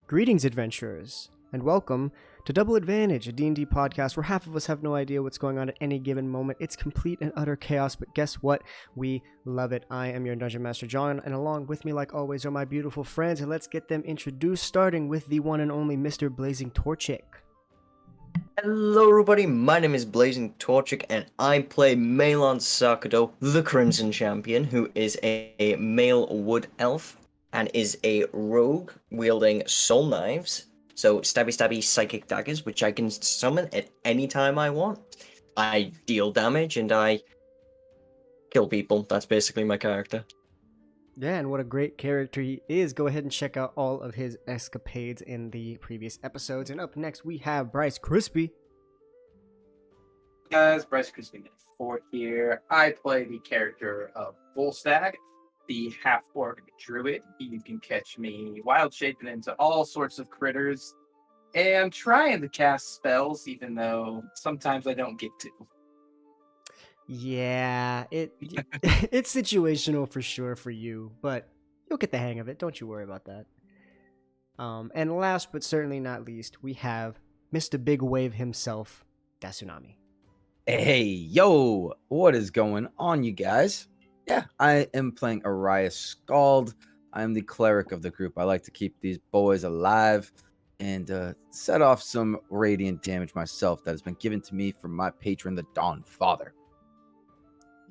Greetings, adventurers, and welcome to Double Advantage, a D&D podcast where half of us have no idea what's going on at any given moment. It's complete and utter chaos, but guess what? We love it. I am your Dungeon Master, John, and along with me, like always, are my beautiful friends, and let's get them introduced, starting with the one and only Mr. Blazing Torchic. Hello everybody, my name is Blazing Torchic and I play Malon Sakado, the Crimson Champion, who is a male wood elf and is a rogue wielding soul knives, so stabby psychic daggers, which I can summon at any time I want. I deal damage and I kill people. That's basically my character. Yeah, and what a great character he is. Go ahead and check out all of his escapades in the previous episodes. And up next, we have BryceKrispie. Guys, BryceKrispie 4 here. I play the character of Volstagg, the half-orc druid. You can catch me wild shaping into all sorts of critters and trying to cast spells, even though sometimes I don't get to. Yeah, it's situational for sure for you, but you'll get the hang of it. Don't you worry about that. And last but certainly not least, we have Mr. Big Wave himself, Datsunami. Hey, yo, what is going on, you guys? Yeah, I am playing Arias Scald. I am the cleric of the group. I like to keep these boys alive and set off some radiant damage myself that has been given to me from my patron, the Dawn Father.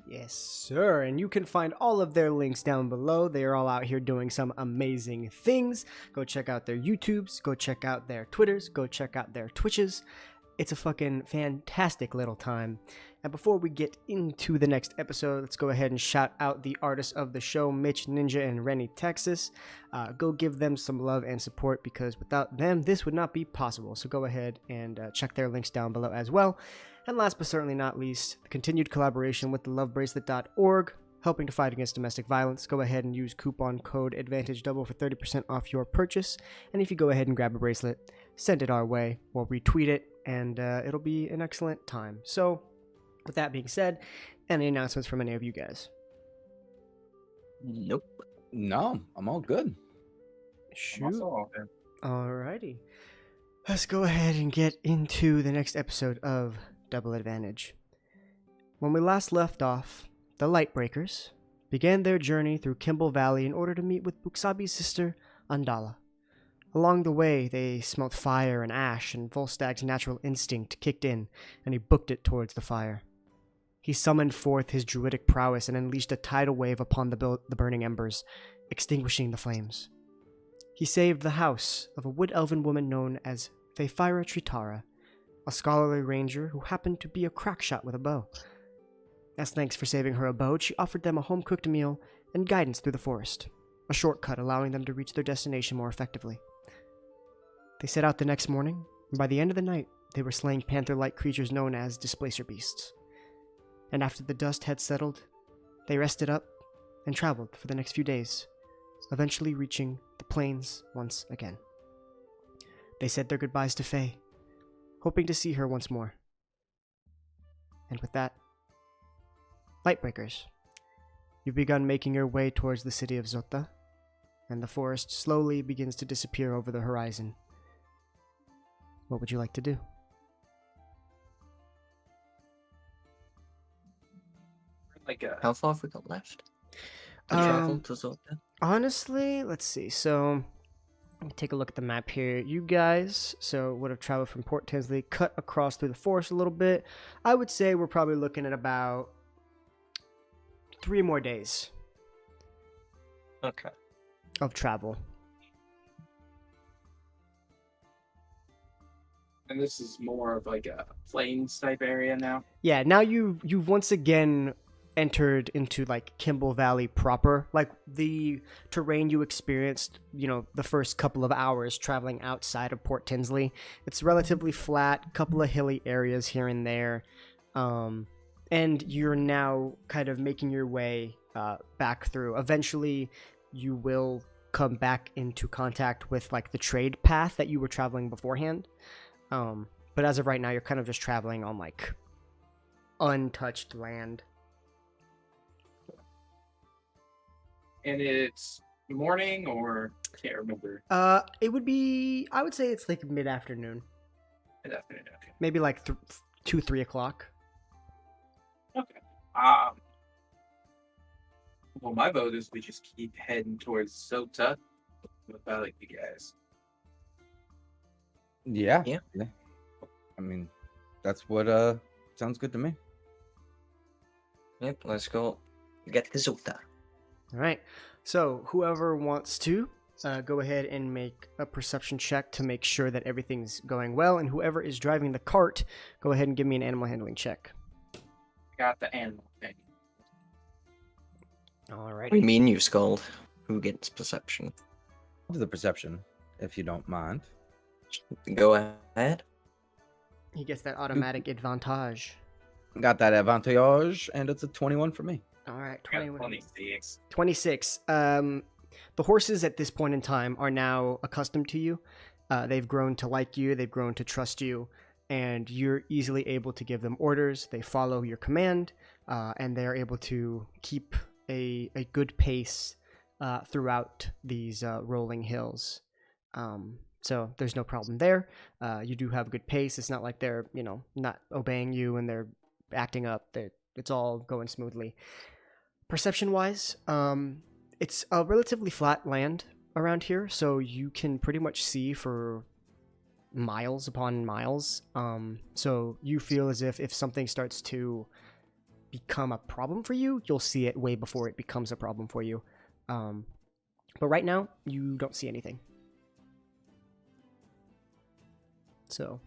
Yes, sir. And you can find all of their links down below. They are all out here doing some amazing things. Go check out their YouTubes. Go check out their Twitters. Go check out their Twitches. It's a fucking fantastic little time. And before we get into the next episode, let's go ahead and shout out the artists of the show, Mitch, Ninja, and Renny, Texas. Go give them some love and support because without them, this would not be possible. So go ahead and check their links down below as well. And last but certainly not least, the continued collaboration with the lovebracelet.org, helping to fight against domestic violence. Go ahead and use coupon code ADVANTAGEDOUBLE for 30% off your purchase. And if you go ahead and grab a bracelet, send it our way or retweet it, and it'll be an excellent time. So, with that being said, any announcements from any of you guys? Nope. No, I'm all good. Shoot. Alrighty. Let's go ahead and get into the next episode of Double Advantage. When we last left off, the Lightbreakers began their journey through Kimball Valley in order to meet with Buksabi's sister, Andala. Along the way, they smelt fire and ash, and Volstagg's natural instinct kicked in, and he booked it towards the fire. He summoned forth his druidic prowess and unleashed a tidal wave upon the burning embers, extinguishing the flames. He saved the house of a wood-elven woman known as Feyfira Tritara, a scholarly ranger who happened to be a crackshot with a bow. As thanks for saving her abode, she offered them a home-cooked meal and guidance through the forest, a shortcut allowing them to reach their destination more effectively. They set out the next morning, and by the end of the night, they were slaying panther-like creatures known as displacer beasts. And after the dust had settled, they rested up and traveled for the next few days, eventually reaching the plains once again. They said their goodbyes to Faye, hoping to see her once more. And with that, Lightbreakers, you've begun making your way towards the city of Zota, and the forest slowly begins to disappear over the horizon. What would you like to do? How far have we got left? To travel to Zota? Honestly, let's see. So, take a look at the map here. You guys, would have traveled from Port Tinsley, cut across through the forest a little bit. I would say we're probably looking at about 3 more days. Okay. Of travel. And this is more of like a plains type area now. Yeah, now you've once again entered into like Kimball Valley proper. Like the terrain you experienced, the first couple of hours traveling outside of Port Tinsley. It's relatively flat, couple of hilly areas here and there. And you're now kind of making your way back through. Eventually, you will come back into contact with like the trade path that you were traveling beforehand. But as of right now, you're kind of just traveling on like untouched land. And it's morning or Can't remember. It would be. I would say it's like mid-afternoon. Mid-afternoon, okay. Maybe like 2-3 o'clock. Okay. Well, my vote is we just keep heading towards Sota. What about like you guys? Yeah. Yeah. I mean, that's what sounds good to me. Yep, let's go get the Zota. All right. So whoever wants to go ahead and make a perception check to make sure that everything's going well, and whoever is driving the cart, go ahead and give me an animal handling check. Got the animal thing. All right. We mean you, Scald. Who gets perception? I'll do the perception, if you don't mind. Go ahead. He gets that automatic advantage. Got that advantage, and it's a 21 for me. All right, I got 21. 26. 26. The horses at this point in time are now accustomed to you. They've grown to like you. They've grown to trust you, and you're easily able to give them orders. They follow your command, and they're able to keep a good pace throughout these rolling hills. So there's no problem there. You do have a good pace. It's not like they're, not obeying you and they're acting up. It's all going smoothly. Perception-wise, it's a relatively flat land around here, so you can pretty much see for miles upon miles. So you feel as if something starts to become a problem for you, you'll see it way before it becomes a problem for you. But right now, you don't see anything. So,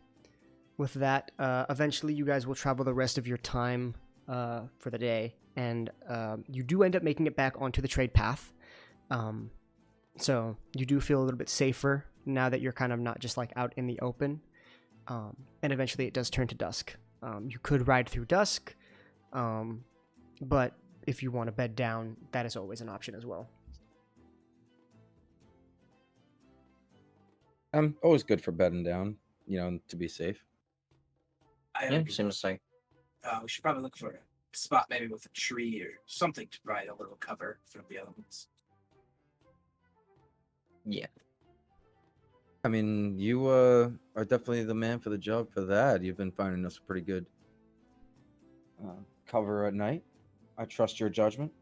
with that, eventually you guys will travel the rest of your time for the day, and you do end up making it back onto the trade path. So you do feel a little bit safer now that you're kind of not just like out in the open. And eventually it does turn to dusk. You could ride through dusk, but if you want to bed down, that is always an option as well. I'm always good for bedding down, to be safe. Yeah, seems like. We should probably look for a spot maybe with a tree or something to provide a little cover from the elements. Yeah. I mean, you are definitely the man for the job for that. You've been finding us pretty good cover at night. I trust your judgment.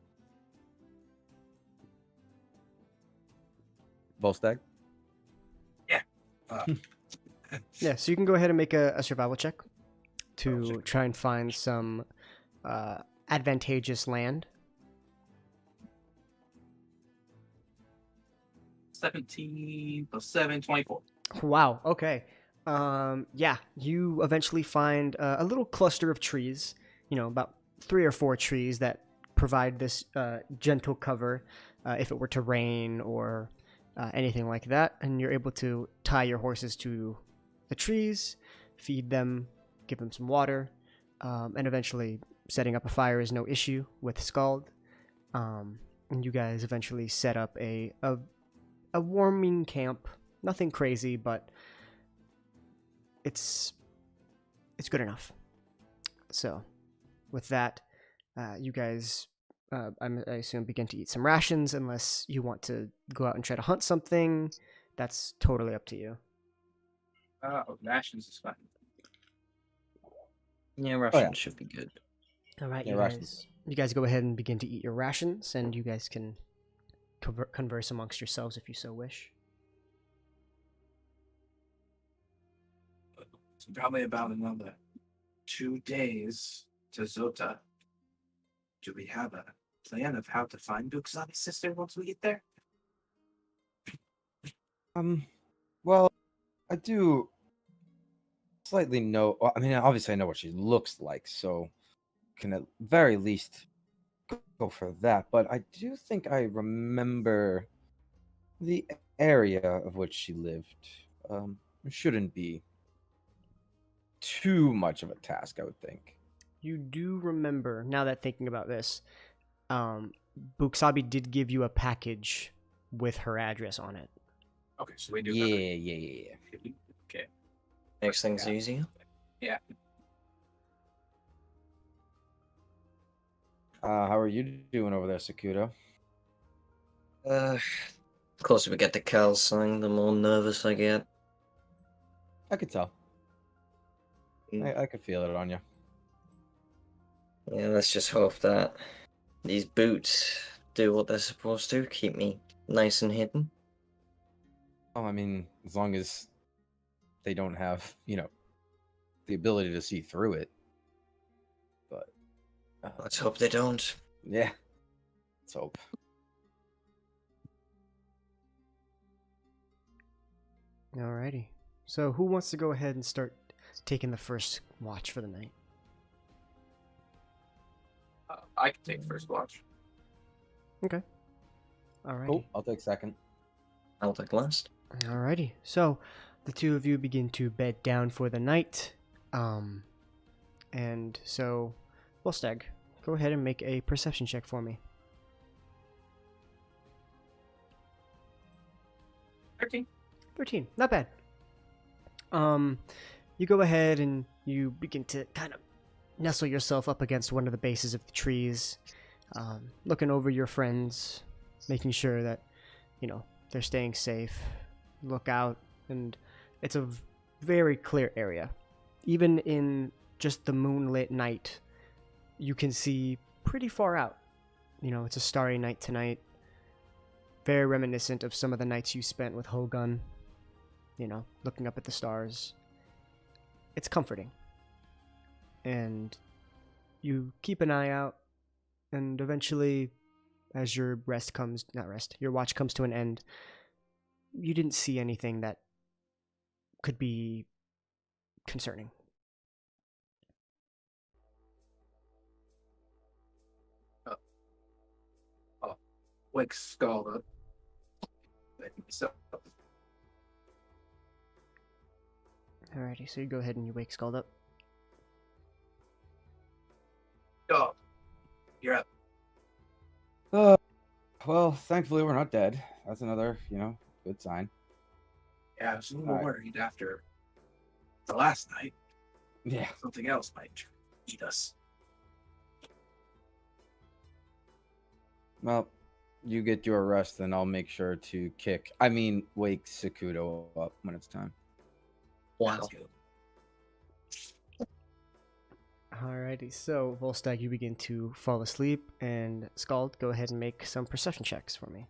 Volstagg? Yeah. Yeah, so you can go ahead and make a survival check to try and find some advantageous land. 17 plus 7, 24. Wow, okay. Yeah, you eventually find a little cluster of trees, about 3 or 4 trees that provide this gentle cover if it were to rain or anything like that. And you're able to tie your horses to the trees, feed them, give them some water, and eventually setting up a fire is no issue with Scald. And you guys eventually set up a warming camp. Nothing crazy, but it's good enough. So, with that, you guys, I assume, begin to eat some rations, unless you want to go out and try to hunt something. That's totally up to you. Rations is fine. Yeah, rations should be good. All right, Yeah, you guys go ahead and begin to eat your rations, and you guys can converse amongst yourselves if you so wish. It's probably about another 2 days to Zota. Do we have a plan of how to find Datsunomi's sister once we get there? Well, I do slightly know. I mean, obviously, I know what she looks like, so can at very least go for that. But I do think I remember the area of which she lived. It shouldn't be too much of a task, I would think. You do remember, now that thinking about this, Buksabi did give you a package with her address on it. Okay, so we do. Yeah. Okay. Makes things easier. Yeah. How are you doing over there, Sakuto? The closer we get to Cal's sign, the more nervous I get. I could tell. I could feel it on you. Yeah, let's just hope that these boots do what they're supposed to, keep me nice and hidden. Oh, I mean, as long as they don't have, the ability to see through it. But Let's hope they don't. yeah, let's hope. Alrighty. So who wants to go ahead and start taking the first watch for the night? I can take first watch. Okay. Alrighty. Cool. I'll take second. I'll take last. Alrighty. So the two of you begin to bed down for the night. And so, Volstagg, go ahead and make a perception check for me. 13. 13. Not bad. You go ahead and you begin to kind of nestle yourself up against one of the bases of the trees, looking over your friends, making sure that, they're staying safe. Look out, and it's a very clear area. Even in just the moonlit night, you can see pretty far out. It's a starry night tonight. Very reminiscent of some of the nights you spent with Hogun. Looking up at the stars. It's comforting. And you keep an eye out, and eventually, as your watch comes to an end, you didn't see anything that could be concerning. Wake Skull up. Alrighty, so you go ahead and you wake Scald up. Oh, you're up. Well, thankfully we're not dead. That's another, good sign. Yeah, I was a little Alright. worried after the last night. Yeah. Something else might eat us. Well, you get your rest, and I'll make sure to wake Sakudo up when it's time. Wow. Sounds good. Alrighty, so Volstagg, you begin to fall asleep, and Scald, go ahead and make some perception checks for me.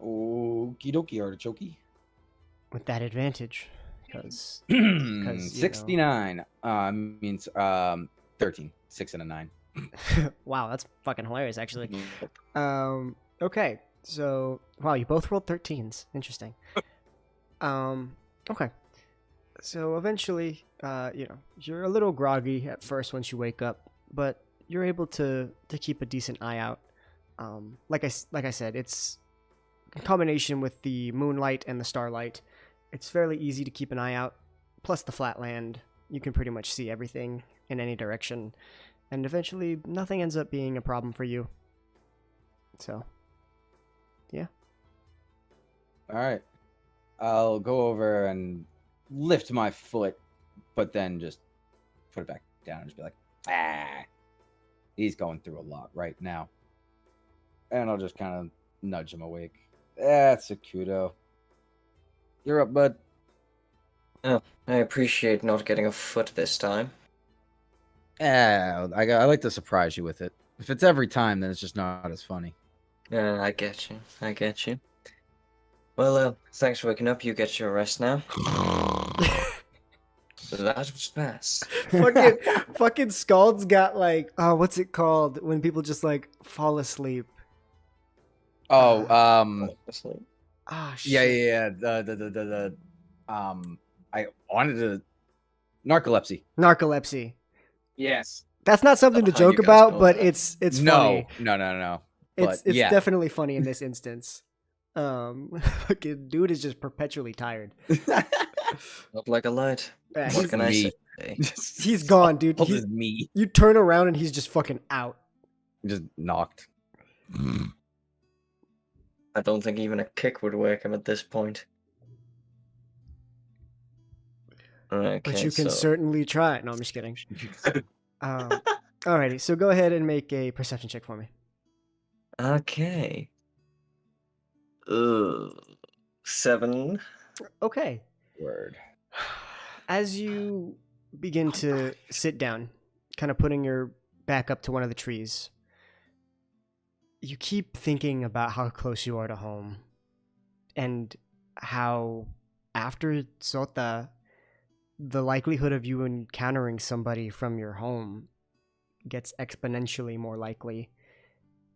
Okie dokie, artichoke. With that advantage, because 69 means 13. 6 and a 9. wow, that's fucking hilarious, actually. Okay, so wow, you both rolled 13s. Interesting. Okay. So eventually, you're a little groggy at first once you wake up, but you're able to keep a decent eye out. Like I said, it's in combination with the moonlight and the starlight. It's fairly easy to keep an eye out. Plus the flat land, you can pretty much see everything in any direction, and eventually nothing ends up being a problem for you. So, yeah. All right. I'll go over and lift my foot, but then just put it back down and just be like, he's going through a lot right now. And I'll just kind of nudge him awake. That's a kudo. You're up, bud. Oh, I appreciate not getting a foot this time. I like to surprise you with it. If it's every time, then it's just not as funny. Yeah, I get you. Well, thanks for waking up. You get your rest now. That was fast. fucking Scald's got what's it called when people just fall asleep? Oh, Asleep. Ah, shit. yeah. The I wanted to Narcolepsy. Yes. That's not something to How joke you guys about, know but that? it's No. funny. But It's yeah. definitely funny in this instance. Fucking dude is just perpetually tired. Not like a light. Yeah, What can I me. say? he's gone, dude. This is me. You turn around and he's just fucking out. Just knocked. I don't think even a kick would wake him at this point. Okay, But you can so certainly try. No, I'm just kidding. Alrighty, so go ahead and make a perception check for me. okay. 7. Okay. Word. As you begin to sit down, kind of putting your back up to one of the trees, you keep thinking about how close you are to home and how after Sota, the likelihood of you encountering somebody from your home gets exponentially more likely,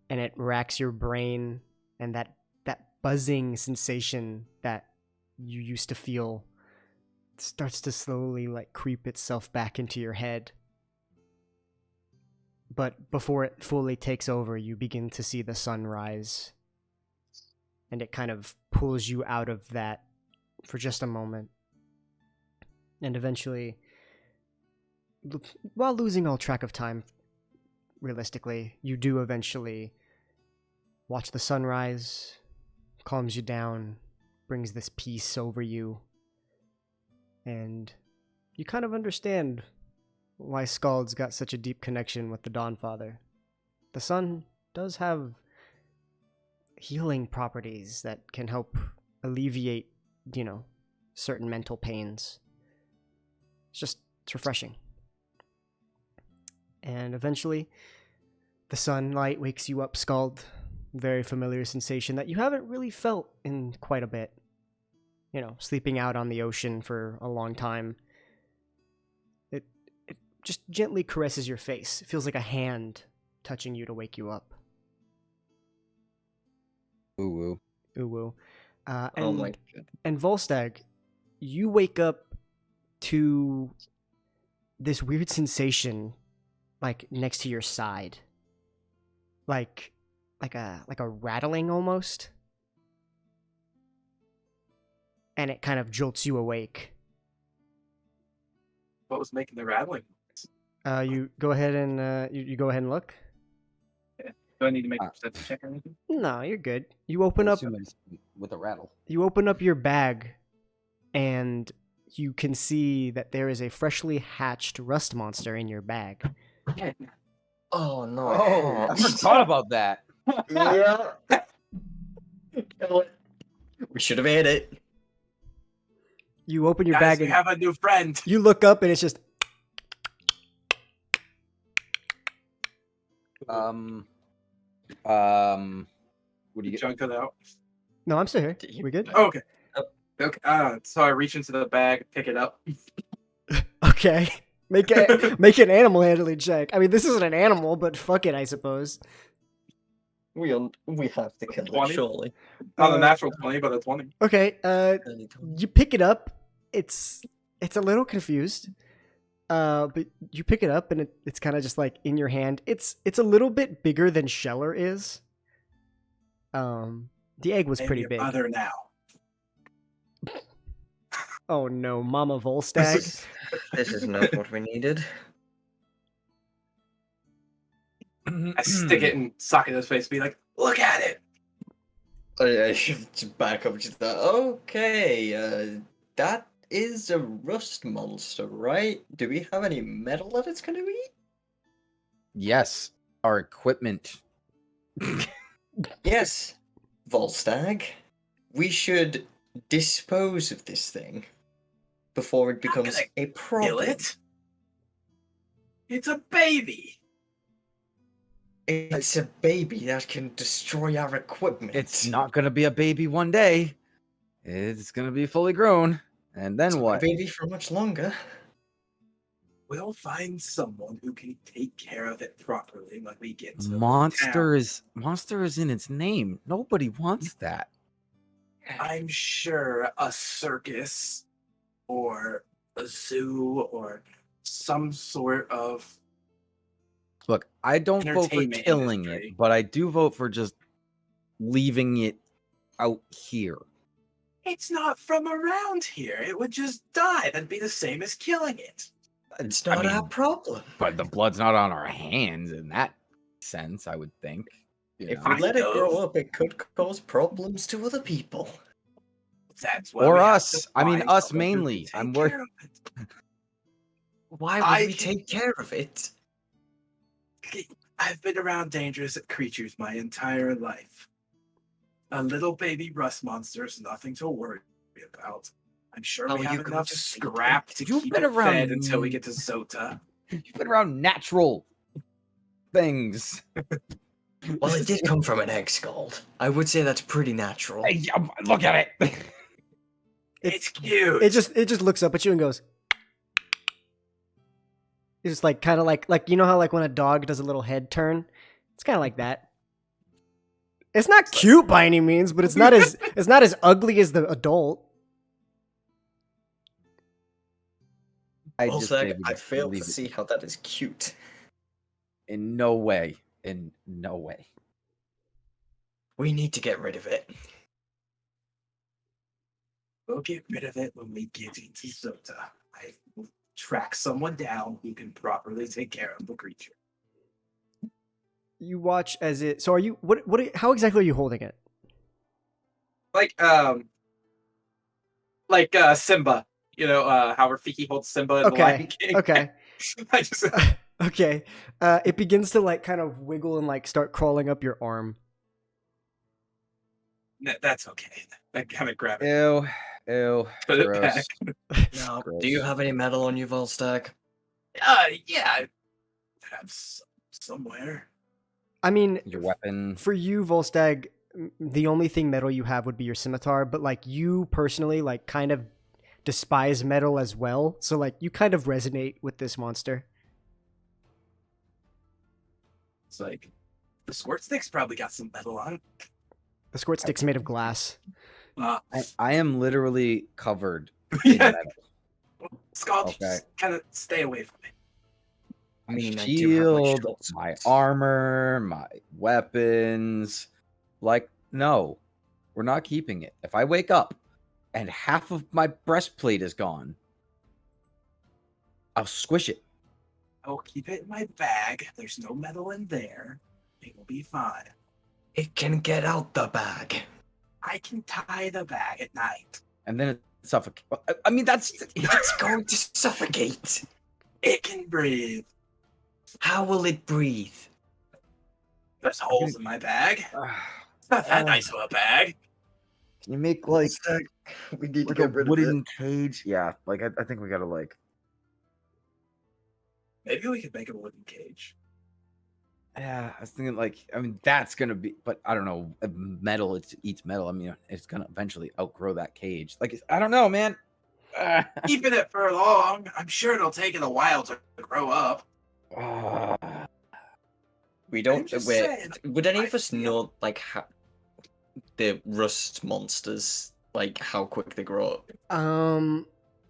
and it racks your brain, and that buzzing sensation that you used to feel starts to slowly creep itself back into your head. But before it fully takes over, you begin to see the sun rise, and it kind of pulls you out of that for just a moment. And eventually, while losing all track of time, realistically, you do eventually watch the sunrise, calms you down, brings this peace over you, and you kind of understand why Scald's got such a deep connection with the Dawnfather. The sun does have healing properties that can help alleviate, certain mental pains. It's refreshing. And eventually, the sunlight wakes you up, Scald. Very familiar sensation that you haven't really felt in quite a bit. Sleeping out on the ocean for a long time. It just gently caresses your face. It feels like a hand touching you to wake you up. Ooh woo. Ooh woo. Oh my god. And Volstagg, you wake up to this weird sensation next to your side. Like a rattling almost. And it kind of jolts you awake. What was making the rattling? You go ahead and you go ahead and look. Do I need to make a perception check or anything? No, you're good. You open up with a rattle. You open up your bag, and you can see that there is a freshly hatched rust monster in your bag. Oh no! Oh, I forgot about that. Yeah. Kill it. We should have ate it. You open your Guys, bag we and have a new friend. you look up, and it's just what do you get? Chunk it out. no. I'm still here. We good? Oh, okay. Okay. So I reach into the bag, pick it up. Okay. Make an animal handling check. I mean, this isn't an animal, but fuck it, I suppose. We have to kill 20? it, surely. Not a natural 20, but a 20. Okay. You pick it up. It's a little confused. But you pick it up and it's kind of just in your hand. It's a little bit bigger than Scheller is. The egg was pretty big. Mother now. Oh no, Mama Volstagg. This is not what we needed. I stick it and sock it in his face, be like, "Look at it." I just back up. Just that. Okay, that is a rust monster, right? Do we have any metal that it's gonna eat? Yes, our equipment. Yes, Volstagg. We should dispose of this thing before it becomes a problem. Kill it. It's a baby. It's a baby that can destroy our equipment. It's not going to be a baby one day. It's going to be fully grown. And then It's not what? a baby for much longer. We'll find someone who can take care of it properly when we get to Monster is in its name. Nobody wants that. I'm sure a circus or a zoo or some sort of Look, I don't vote for entertainment killing industry. it, but I do vote for just leaving it out here. It's not from around here. It would just die. That'd be the same as killing it. It's not our problem. But the blood's not on our hands in that sense, I would think. If we let it grow up, it could cause problems to other people. That's why Or we have us. to I mean, find us someone who can mainly. take I'm care worried. of it. Why would we take care of it? I've been around dangerous creatures my entire life. A little baby rust monster is nothing to worry about. I'm sure we have enough scrap to keep it fed until we get to Zota. You've been around natural things. Well, it did come from an egg scald. I would say that's pretty natural. Hey, look at it. It's cute. It just looks up at you and goes. It's just like kind of like you know how like when a dog does a little head turn, it's kind of like that. It's not cute by any means, but it's not as ugly as the adult. I fail to see how that is cute. In no way. In no way. We need to get rid of it. We'll get rid of it when we get into Zota. I will track someone down who can properly take care of the creature. You watch as it. So are you? How exactly are you holding it? Like Simba. You know how Rafiki holds Simba in the Lion King. Okay. I just. Okay. It begins to like kind of wiggle and like start crawling up your arm. That's okay. I kind of grab it. Ew. Put it Gross. back. Now, Gross. do you have any metal on you, Volstagg? Yeah. I have somewhere. I mean, Your weapon. for you, Volstagg, the only thing metal you have would be your scimitar. But like you personally, like kind of despise metal as well. So like you kind of resonate with this monster. It's like the squirt stick's probably got some metal on it. The squirt stick's made of glass. I am literally covered in Yeah. metal. Scald, Okay. just kind of stay away from it. I mean, I do have my Shield, short my swords. armor, my weapons. Like, no, we're not keeping it. If I wake up and half of my breastplate is gone, I'll squish it. I'll keep it in my bag. There's no metal in there. It will be fine. It can get out the bag. I can tie the bag at night. And then it suffocates. I mean, that's. It's going to suffocate. It can breathe. How will it breathe? There's holes in my bag. It's not that nice of a bag. Can you make like We need to a get rid of wooden cage? Yeah, like I think we gotta like. Maybe we could make a wooden cage. Yeah, I was thinking like, I mean, that's gonna be, but I don't know. Metal, it eats metal. I mean, it's gonna eventually outgrow that cage. Like, I don't know, man. Keeping it for long, I'm sure it'll take it a while to grow up. We don't. I'm just Wait, saying, would any I of us feel- know like how the rust monsters, like how quick they grow up?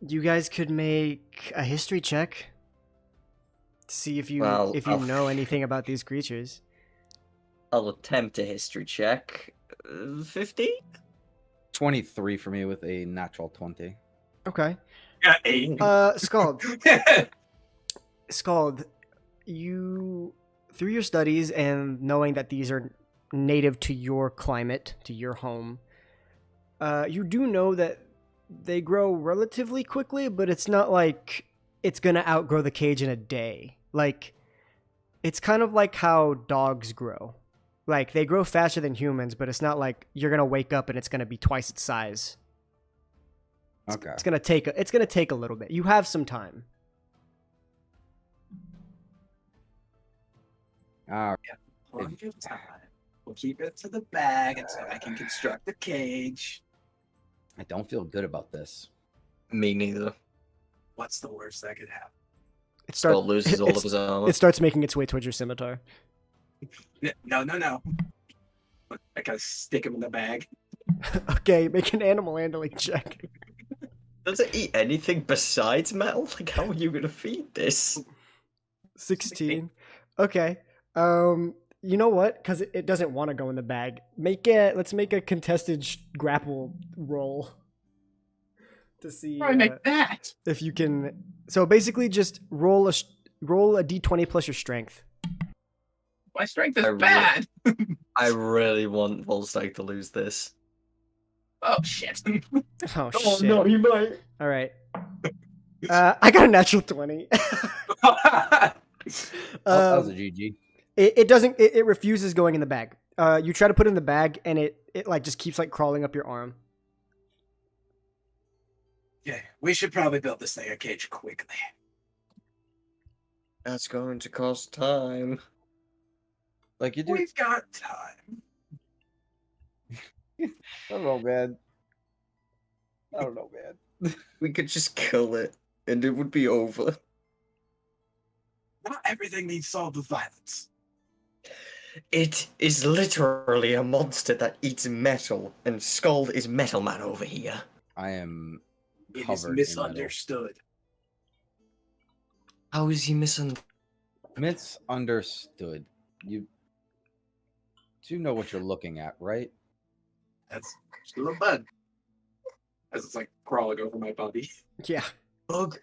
You guys could make a history check to see if you Well, if you know anything about these creatures. I'll attempt a history check. 50? 23 for me with a natural 20. Okay. Got 8. Scald. Scald, you through your studies and knowing that these are native to your climate, to your home, you do know that they grow relatively quickly, but it's not like it's gonna outgrow the cage in a day. Like, it's kind of like how dogs grow. Like, they grow faster than humans, but it's not like you're gonna wake up and it's gonna be twice its size. Okay. It's gonna take a little bit. You have some time. Plenty of time. We'll keep it to the bag until I can construct the cage. I don't feel good about this. Me neither. What's the worst that could happen? It Skull loses all of his armor. It starts making its way towards your scimitar. No. I gotta stick him in the bag. Okay, make an animal handling check. Does it eat anything besides metal? Like, how are you gonna feed this? 16. Okay. You know what? Because it doesn't want to go in the bag. Let's make a contested grapple roll to see Why make that? if you can. So basically, just roll a d20 plus your strength. My strength is I bad. I really want Volstagg to lose this. Oh shit. Oh, Oh shit. no, he might. All right. I got a natural 20. That was a GG. It doesn't. It refuses going in the bag. You try to put it in the bag, and it like just keeps like crawling up your arm. Yeah, we should probably build this thing a cage quickly. That's going to cost time. Like you do. We've got time. I don't know, man. We could just kill it, and it would be over. Not everything needs solved with violence. It is literally a monster that eats metal, and Scald is Metal Man over here. I am. It is covered in misunderstood. How is he misunderstood? Misunderstood. You do know what you're looking at, right? That's just a little bug. As it's like crawling over my body. Yeah. Bug.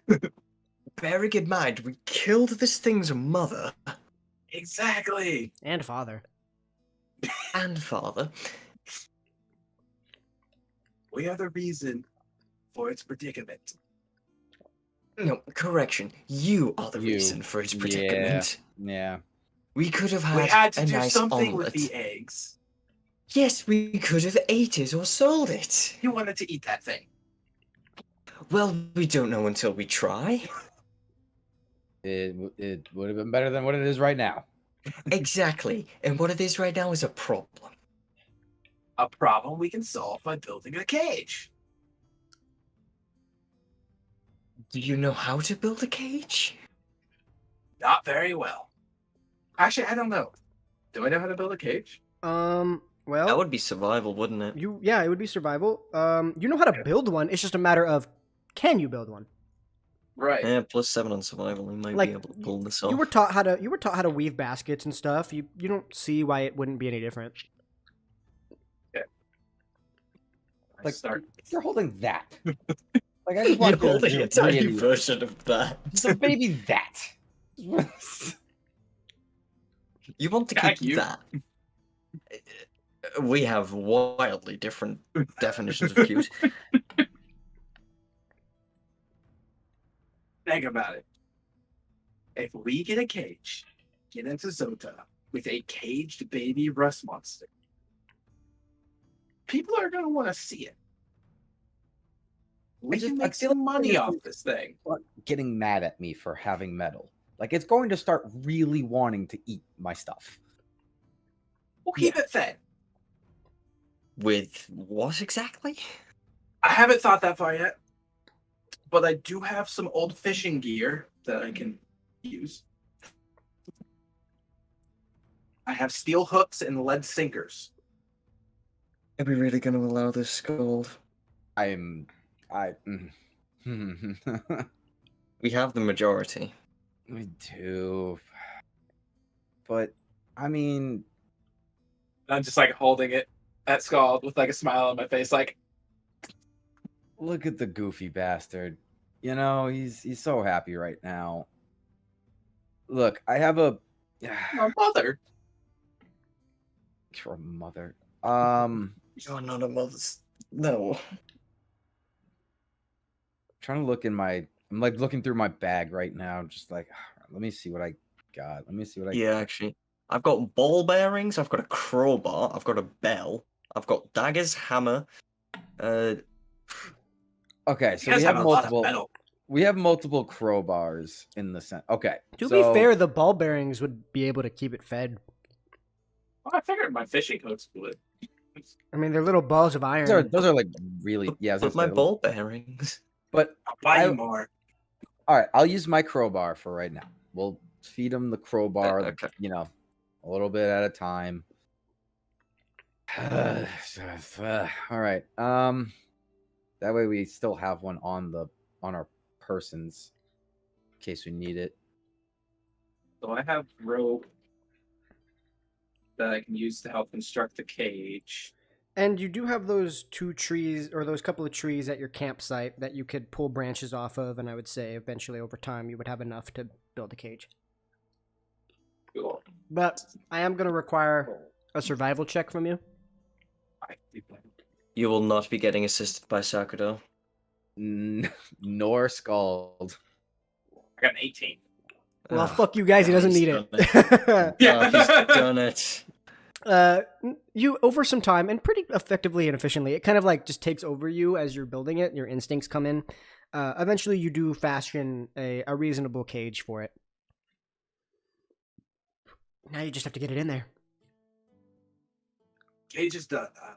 Bearing in mind, we killed this thing's mother. Exactly. And father. And father. We are the reason for its predicament. No, correction. You are the reason for its predicament. Yeah. We could have We had to a do nice something omelet. with the eggs. Yes, we could have ate it or sold it. You wanted to eat that thing. Well, we don't know until we try. It would have been better than what it is right now. Exactly. And what it is right now is a problem. A problem we can solve by building a cage. Do you know how to build a cage? Not very well. Actually, I don't know. Do I know how to build a cage? Well, That would be survival, wouldn't it? it would be survival. You know how to build one. It's just a matter of can you build one? Right. Yeah, +7 on survival. We might Like, be able to pull this off. You were taught how to weave baskets and stuff. You don't see why it wouldn't be any different. Like, Start. you're holding that. Like I just want You're holding to a tiny really- version of that. Just a baby that. You want to Jack, keep that. We have wildly different definitions of cute. Think about it. If we get a cage, get into Zota with a caged baby rust monster, people are going to want to see it. We can make some money off this thing. Getting mad at me for having metal. Like it's going to start really wanting to eat my stuff. We'll keep it fed. With what exactly? I haven't thought that far yet, but I do have some old fishing gear that I can use. I have steel hooks and lead sinkers. Are we really going to allow this, Scald? We have the majority. We do. But I mean, I'm just like holding it at Scald with like a smile on my face, like, look at the goofy bastard. You know, he's so happy right now. Look, I have a my mother. your mother. You're not a mother's. No. Trying to look in my I'm like looking through my bag right now, just like let me see what I got. Let me see what I Yeah, actually. I've got ball bearings, I've got a crowbar, I've got a bell, I've got daggers, hammer. Okay, so You we guys have have a lot of multiple metal. we have multiple crowbars in the center. Okay. To so- be fair, the ball bearings would be able to keep it fed. Well, I figured my fishing hooks would. I mean, they're little balls of iron. those are like really I was With gonna my say, ball bearings. But I'll buy I- you more. all right, I'll use my crowbar for right now. We'll feed him the crowbar, Okay. you know, a little bit at a time. All right. That way we still have one on our persons in case we need it. So I have rope that I can use to help construct the cage. And you do have those two trees, or those couple of trees at your campsite that you could pull branches off of, and I would say eventually over time you would have enough to build a cage. Cool. But I am going to require a survival check from you. You will not be getting assisted by Sakudo. Nor Scald. I got an 18. Well, Ugh, fuck you guys, he doesn't he's need done it. Yeah. He's done it. You over some time and pretty effectively and efficiently, it kind of like just takes over you as you're building it. Your instincts come in. Eventually, you do fashion a reasonable cage for it. Now you just have to get it in there. Cage is done. I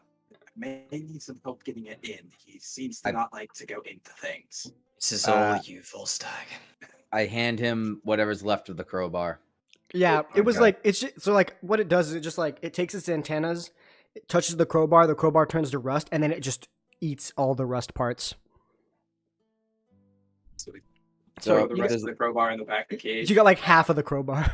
may need some help getting it in. He seems to not like to go into things. This is all you, Volstagg. I hand him whatever's left of the crowbar. Yeah, it was like it's just, so like what it does is it just like it takes its antennas, it touches the crowbar turns to rust, and then it just eats all the rust parts. So we throw the rest of the crowbar in the back of the cage. You got like half of the crowbar.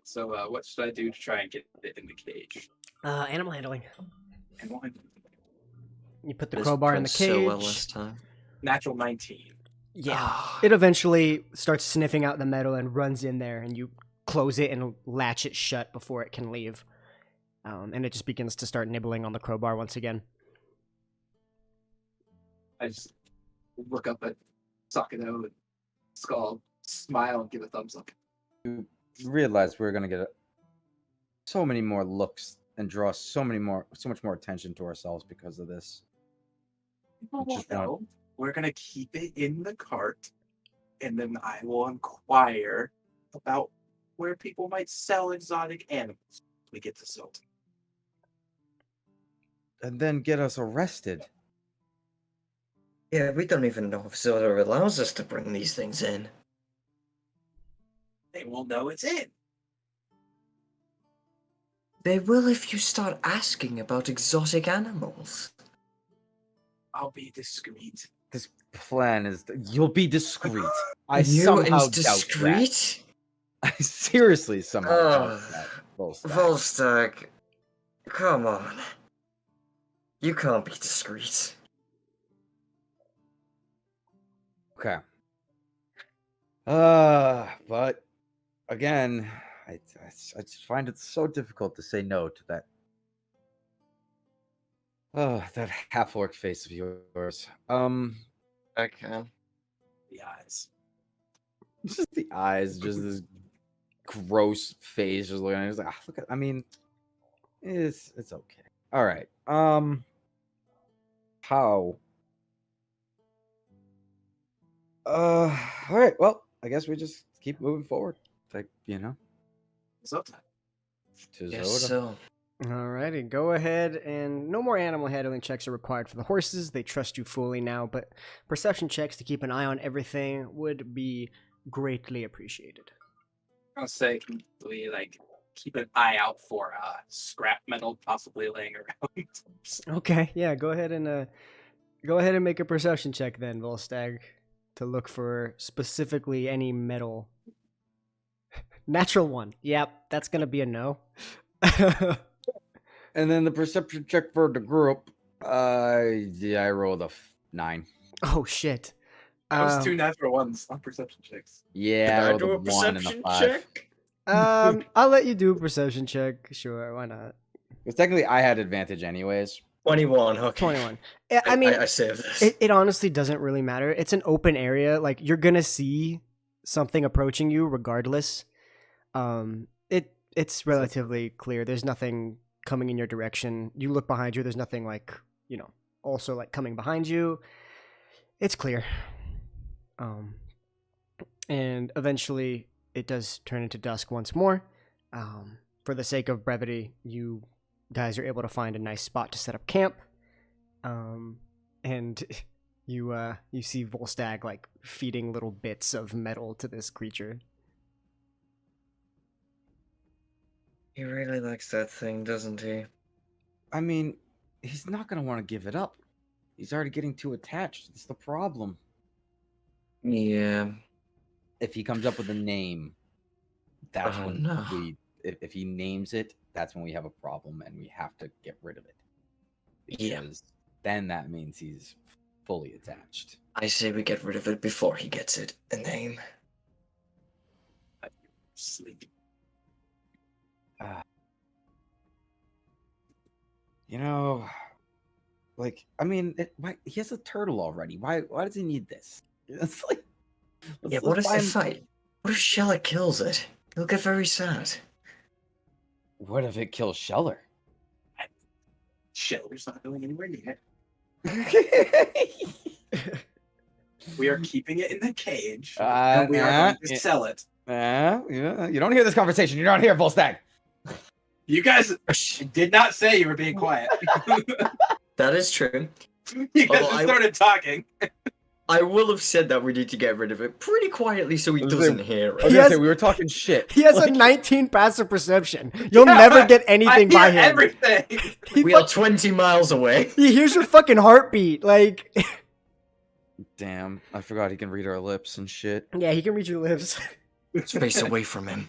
So what should I do to try and get it in the cage? Animal handling. Animal handling. You put the crowbar in the cage. So well last time. Natural 19. Yeah. It eventually starts sniffing out the metal and runs in there, and you close it and latch it shut before it can leave. And it just begins to start nibbling on the crowbar once again. I just look up at Sakado and Skull, smile, and give a thumbs up. You realize we're gonna get so many more looks and draw so much more attention to ourselves because of this. No, we're gonna keep it in the cart, and then I will inquire about where people might sell exotic animals. We get to sell them. And then get us arrested. Yeah, we don't even know if Zilda allows us to bring these things in. They will know it's in. They will if you start asking about exotic animals. I'll be discreet. This plan is you'll be discreet. I You somehow is discreet? doubt that. I seriously somehow doubt that. Volstagg, come on. You can't be discreet. Okay. But again, I just find it so difficult to say no to that. That half-orc face of yours. I can. The eyes. Just the eyes, just this gross face, just looking at it. It's like, look at. I mean, it's okay. All right. How? All right. Well, I guess we just keep moving forward. Like, So time. To Yes, Zoda. so. Alrighty, go ahead, and no more animal handling checks are required for the horses. They trust you fully now, but perception checks to keep an eye on everything would be greatly appreciated. I'll say, can we keep an eye out for scrap metal possibly laying around? Okay, yeah, go ahead and make a perception check then, Volstagg, to look for specifically any metal. Natural 1. Yep, that's gonna be a no. And then the perception check for the group. I rolled a 9. Oh shit. That was 2 natural ones on perception checks. Yeah, I Can I rolled do a a 1 and a perception 5. check? I'll let you do a perception check. Sure, why not? Because technically, I had advantage anyways. 21, okay. 21. I mean, I saved this. it honestly doesn't really matter. It's an open area. Like, you're gonna see something approaching you regardless. It's relatively clear. There's nothing coming in your direction. You look behind you. There's nothing also coming behind you. It's clear. And eventually it does turn into dusk once more. For the sake of brevity, you guys are able to find a nice spot to set up camp. And you see Volstagg feeding little bits of metal to this creature. He really likes that thing, doesn't he? I mean, he's not going to want to give it up. He's already getting too attached. That's the problem. Yeah. If he comes up with a name, that's when no. if he names it, that's when we have a problem and we have to get rid of it. Because then that means he's fully attached. I say we get rid of it before he gets it a name. Sleep. He has a turtle already. Why does he need this? It's like, What if they fight? What if Shella kills it? He'll get very sad. What if it kills Sheller? Sheller's not going anywhere near it. We are keeping it in the cage. And we are going to sell it. You don't hear this conversation. You're not here, Volstagg. You guys did not say you were being quiet. That is true. You guys just started talking. I will have said that we need to get rid of it pretty quietly so he doesn't hear it. We were talking shit. He has a 19 passive perception. You'll never get anything by him. Everything. We are 20 miles away. He hears your fucking heartbeat. Like, damn, I forgot he can read our lips and shit. yeah, he can read your lips. Space away from him.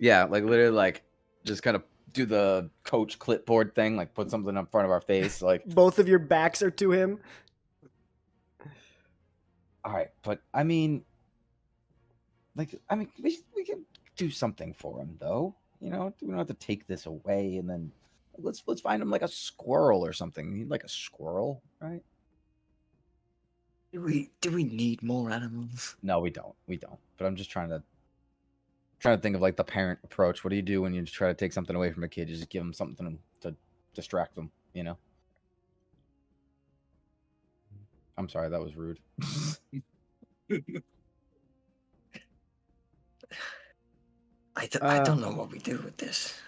Yeah, like literally, like just kind of do the coach clipboard thing, like put something in front of our face, like Both of your backs are to him. all right, but I mean, we can do something for him, though. You know, we don't have to take this away and then let's find him like a squirrel or something. He'd like a squirrel, right? Do we need more animals? No, we don't. But I'm just trying to think of like the parent approach. What do you do when you try to take something away from a kid? You just give them something to distract them, you know? I'm sorry, that was rude. I don't know what we do with this.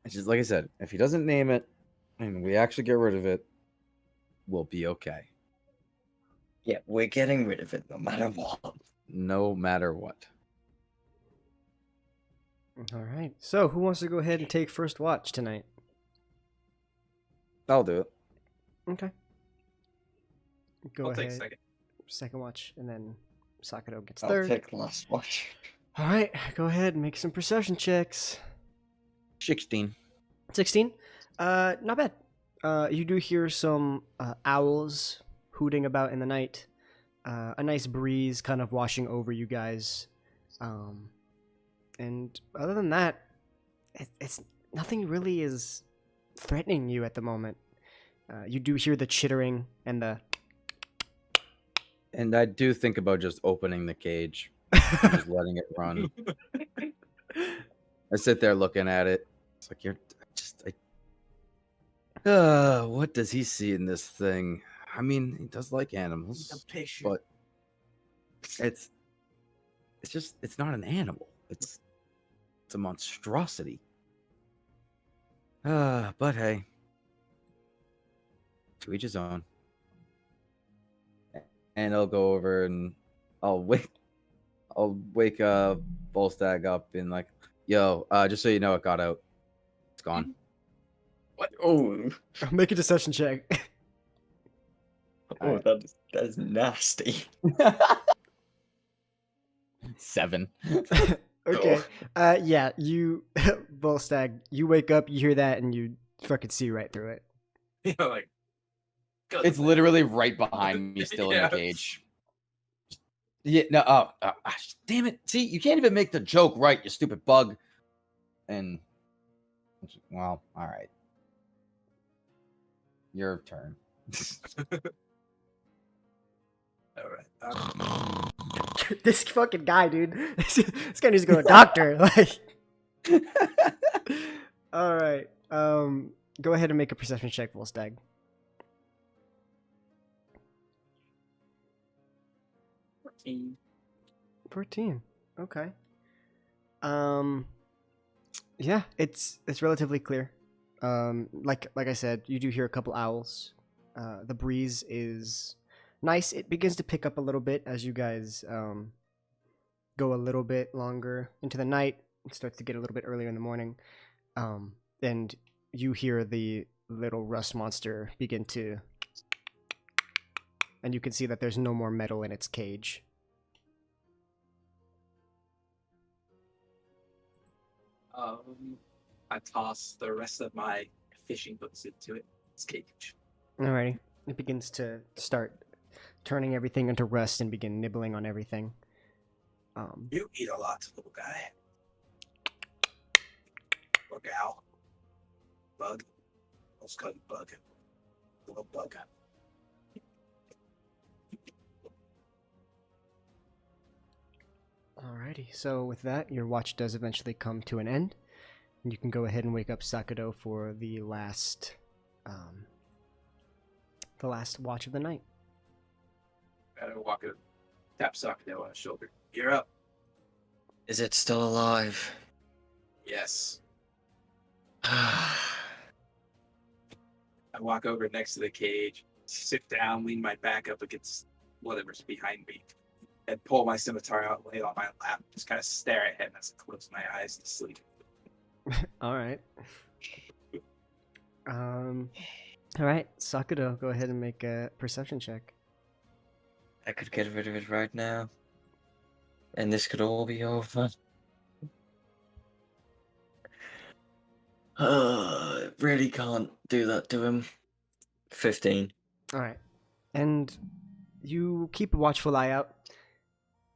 It's just like I said, if he doesn't name it and we actually get rid of it, we'll be okay. Yeah, we're getting rid of it no matter what. No matter what. All right. So, who wants to go ahead and take first watch tonight? I'll do it. Okay. I'll take second. Second watch, and then Sakato gets I'll third. take last watch. All right, go ahead and make some perception checks. 16. 16. Not bad. You do hear some owls hooting about in the night. A nice breeze kind of washing over you guys. And other than that, it's nothing really is threatening you at the moment. You do hear the chittering and the... And I do think about just opening the cage and just letting it run. I sit there looking at it. It's like, what does he see in this thing? I mean, he does like animals, but it's not an animal. It's a monstrosity. But hey, to each his own. And I'll go over and I'll wake Volstagg up and like, yo, just so you know, it got out. It's gone. What? Oh, Make a deception check. oh, that is nasty. 7. Okay. Yeah, you, Volstagg, you wake up, you hear that, and you fucking see right through it. Yeah, like It's literally right behind me, still in the cage. Yeah, no, damn it. See, you can't even make the joke right, you stupid bug. And, well, all right. Your turn. All right. This fucking guy, dude. This guy needs to go to a doctor. Like, all right. Go ahead and make a perception check, Volstagg. 14. Okay. Yeah, it's relatively clear. Like I said, you do hear a couple owls. The breeze is nice. It begins to pick up a little bit as you guys go a little bit longer into the night. It starts to get a little bit earlier in the morning. And you hear the little rust monster begin to... And you can see that there's no more metal in its cage. I toss the rest of my fishing hooks into its cage. Alrighty. It begins to start turning everything into rust and begin nibbling on everything. You eat a lot, little guy. Or gal. Bug. Let's call you bug. Little bug. Alrighty. Alrighty, so with that, your watch does eventually come to an end. And you can go ahead and wake up Sakado for the last watch of the night. Gotta walk up, tap Sakado on his shoulder. You're up. Is it still alive? Yes. I walk over next to the cage, sit down, lean my back up against whatever's behind me, and pull my scimitar out, lay it on my lap, just kind of stare at him as I close my eyes to sleep. Alright. Alright, Sakado, go ahead and make a perception check. I could get rid of it right now. And this could all be over. Really can't do that to him. 15. Alright. And you keep a watchful eye out.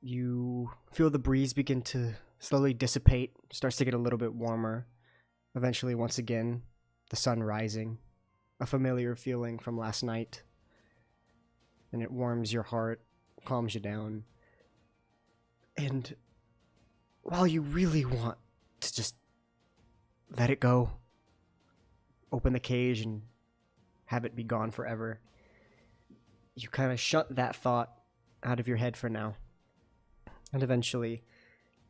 You feel the breeze begin to slowly dissipate, starts to get a little bit warmer. Eventually, once again, the sun rising. A familiar feeling from last night. And it warms your heart, calms you down. And while you really want to just let it go, open the cage and have it be gone forever, you kind of shut that thought out of your head for now. And eventually,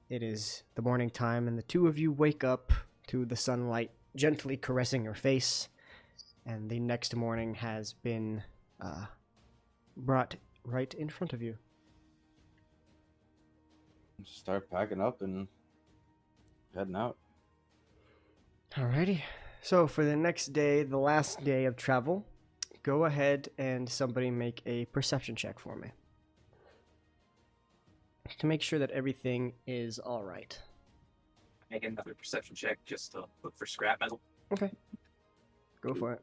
it is the morning time, and the two of you wake up to the sunlight gently caressing your face, and the next morning has been brought right in front of you. Start packing up and heading out. Alrighty. So for the next day, the last day of travel, go ahead and somebody make a perception check for me. To make sure that everything is alright. Make another perception check just to look for scrap metal. Okay. Go for it.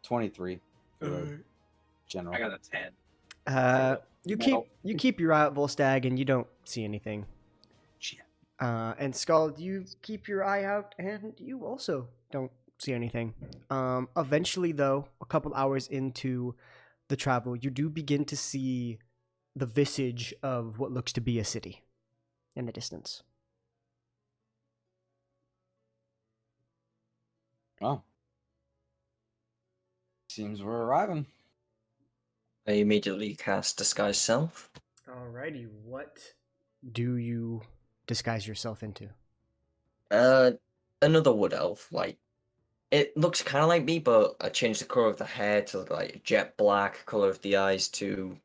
23 for general. I got a 10. You keep your eye out, Volstagg, and you don't see anything. Shit. And Scald, you keep your eye out, and you also don't see anything. Eventually, though, a couple hours into the travel, you do begin to see the visage of what looks to be a city in the distance. Oh. Seems we're arriving. I immediately cast Disguise Self. Alrighty, what do you disguise yourself into? Another wood elf. Like, it looks kind of like me, but I changed the color of the hair to like jet black, color of the eyes to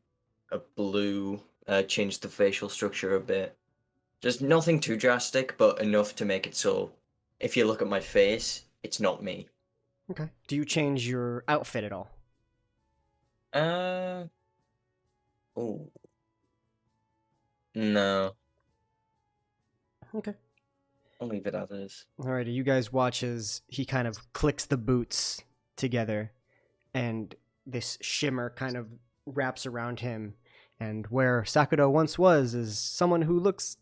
a blue. Changed the facial structure a bit. Just nothing too drastic, but enough to make it so if you look at my face, it's not me. Okay. Do you change your outfit at all? Oh. No. Okay. I'll leave it as is. Alrighty, you guys watch as he kind of clicks the boots together, and this shimmer kind of wraps around him, and where Sakado once was is someone who looks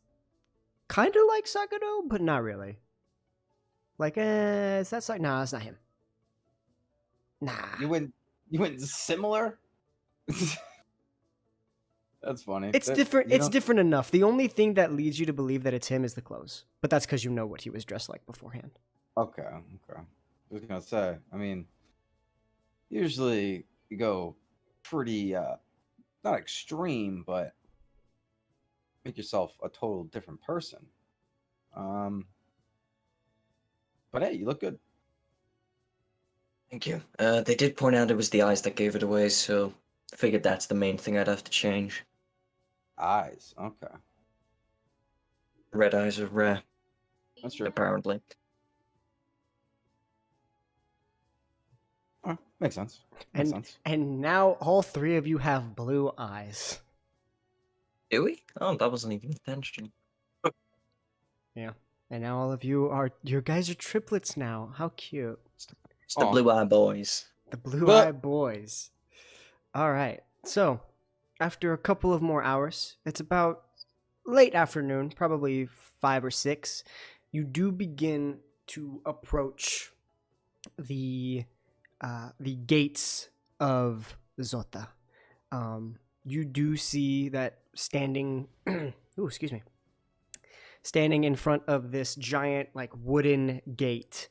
kind of like Sakado, but not really. Like, is that Sakado? Nah, that's not him. Nah. You went similar? That's funny. It's different. It's different enough. The only thing that leads you to believe that it's him is the clothes. But that's because you know what he was dressed like beforehand. Okay. I was gonna say, I mean, usually you go pretty, not extreme, but make yourself a total different person. But hey, you look good. Thank you. They did point out it was the eyes that gave it away, so I figured that's the main thing I'd have to change. Eyes. Okay. Red eyes are rare, That's true. apparently. Oh, makes sense. And now all three of you have blue eyes. Do we? Oh, that wasn't even intentional. Yeah. And now all of you guys are triplets now. How cute. It's the Aw. blue eye boys. The blue-eyed boys. All right. So, after a couple of more hours, it's about late afternoon, probably 5 or 6, you do begin to approach the gates of Zota. you do see that standing standing in front of this giant like wooden gate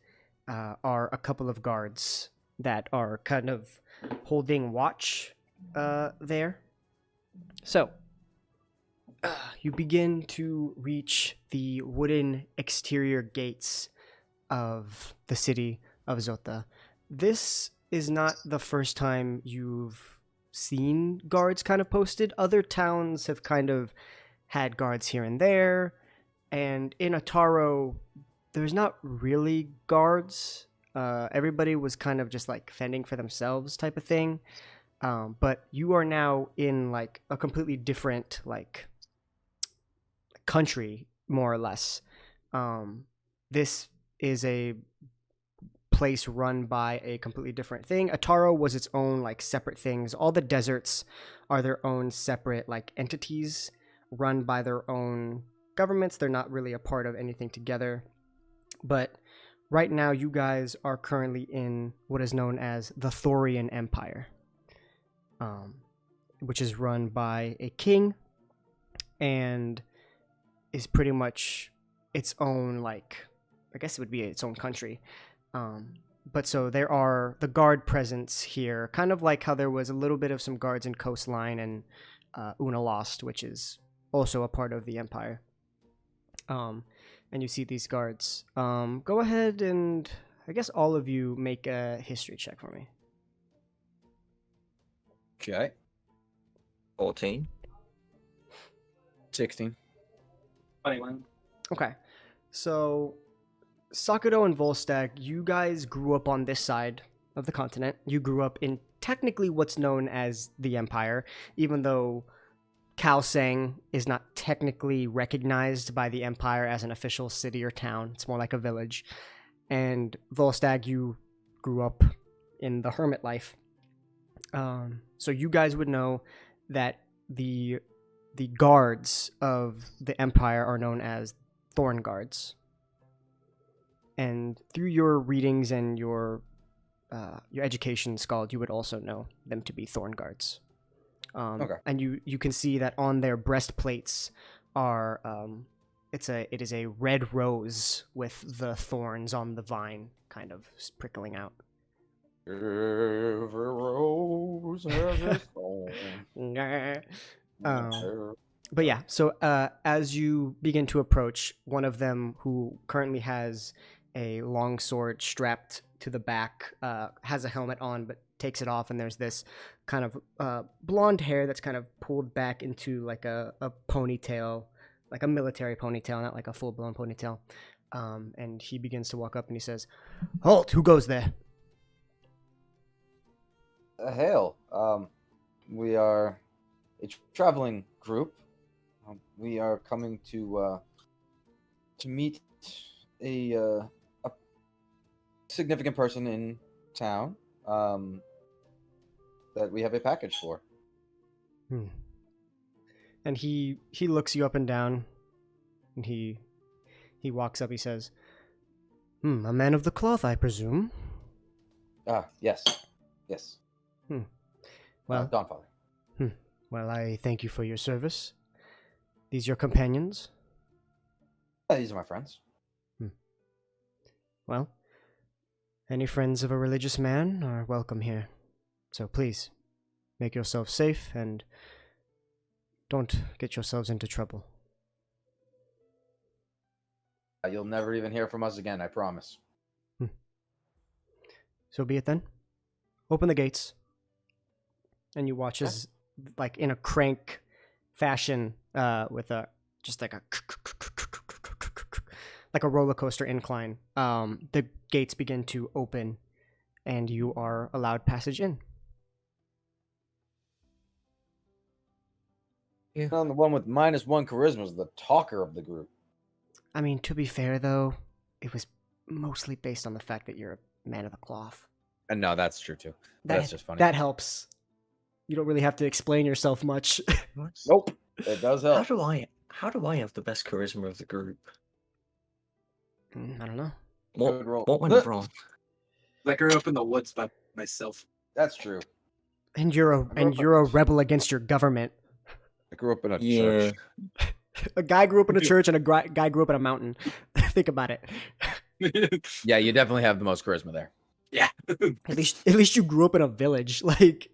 are a couple of guards that are kind of holding watch there. So you begin to reach the wooden exterior gates of the city of Zota. This is not the first time you've seen guards kind of posted. Other towns have kind of had guards here and there, and in Ataro, there's not really guards. Everybody was kind of just like fending for themselves type of thing. But you are now in like a completely different like country, more or less. This is a place run by a completely different thing. Ataro was its own like separate things. All the deserts are their own separate like entities run by their own governments. They're not really a part of anything together. But right now you guys are currently in what is known as the Thorian Empire, which is run by a king and is pretty much its own, like, I guess it would be its own country. But so there are the guard presence here, kind of like how there was a little bit of some guards in Coastline and Una Lost, which is also a part of the Empire. And you see these guards. Go ahead and I guess all of you make a history check for me. Okay. 14. 16. 21. Okay. So Sakudo and Volstagg, you guys grew up on this side of the continent. You grew up in technically what's known as the Empire, even though Kaoseng is not technically recognized by the Empire as an official city or town. It's more like a village. And Volstagg, you grew up in the hermit life. So you guys would know that the guards of the Empire are known as Thorn Guards. And through your readings and your education, Scald, you would also know them to be Thorn Guards. Okay. And you can see that on their breastplates are it is a red rose with the thorns on the vine kind of prickling out. Every rose has its thorn. But yeah, so as you begin to approach, one of them who currently has a long sword strapped to the back has a helmet on but takes it off, and there's this kind of blonde hair that's kind of pulled back into like a ponytail, like a military ponytail, not like a full-blown ponytail. And he begins to walk up and he says, "Halt, who goes there?" Hail. We are a traveling group. We are coming to meet a significant person in town that we have a package for. And he looks you up and down, and he walks up. He says, "A man of the cloth, I presume." Yes. Well, Dawnfather. Well, I thank you for your service. These your companions? These are my friends. Well, any friends of a religious man are welcome here. So please, make yourself safe and don't get yourselves into trouble. You'll never even hear from us again, I promise. So be it then. Open the gates. And you watch as, like, in a crank fashion, with just like a roller coaster incline, the gates begin to open, and you are allowed passage in. Yeah. The one with -1 charisma is the talker of the group. I mean, to be fair, though, it was mostly based on the fact that you're a man of the cloth. And no, that's true too. That's just funny. That helps. You don't really have to explain yourself much. Nope, it does help. How do I have the best charisma of the group? I don't know. What went wrong? I grew up in the woods by myself. That's true. And you're a rebel against your government. I grew up in a Yeah. church. A guy grew up in a church and a guy grew up in a mountain. Think about it. Yeah, you definitely have the most charisma there. Yeah. At least you grew up in a village. Like,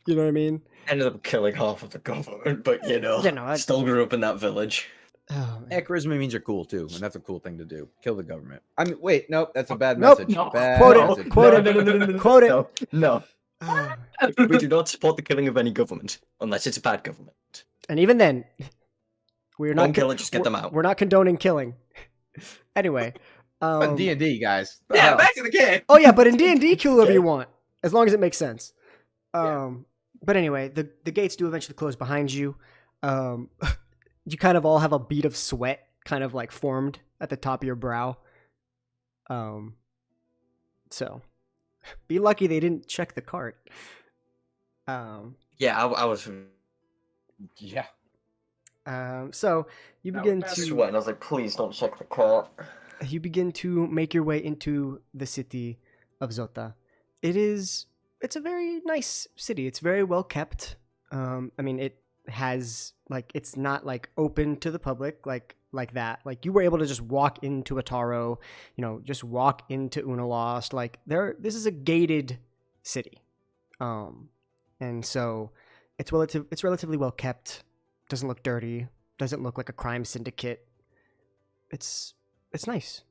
you know what I mean? Ended up killing half of the government, but I still grew up in that village. Oh, Yeah, charisma means you're cool too, and that's a cool thing to do. Kill the government. I mean, wait, nope, that's a bad Nope. message. No. Bad Quote it, message. quote it. No. Quote it. No. oh. We do not support the killing of any government unless it's a bad government. And even then, we're not Don't kill it, just get them out. We're not condoning killing. Anyway, But D&D, guys. Yeah, back to the game. oh yeah, but in D&D, kill whoever you want, as long as it makes sense. But anyway, the gates do eventually close behind you. You kind of all have a bead of sweat kind of like formed at the top of your brow. So be lucky they didn't check the cart. Yeah, I was Yeah. So you No, begin that's to sweating. I was like, please don't check the cart. you begin to make your way into the city of Zota. It's a very nice city. It's very well kept. I mean, it has like it's not like open to the public like that. Like you were able to just walk into Ataro, just walk into Unalost. Like this is a gated city. And so it's relatively well kept. Doesn't look dirty. Doesn't look like a crime syndicate. It's nice.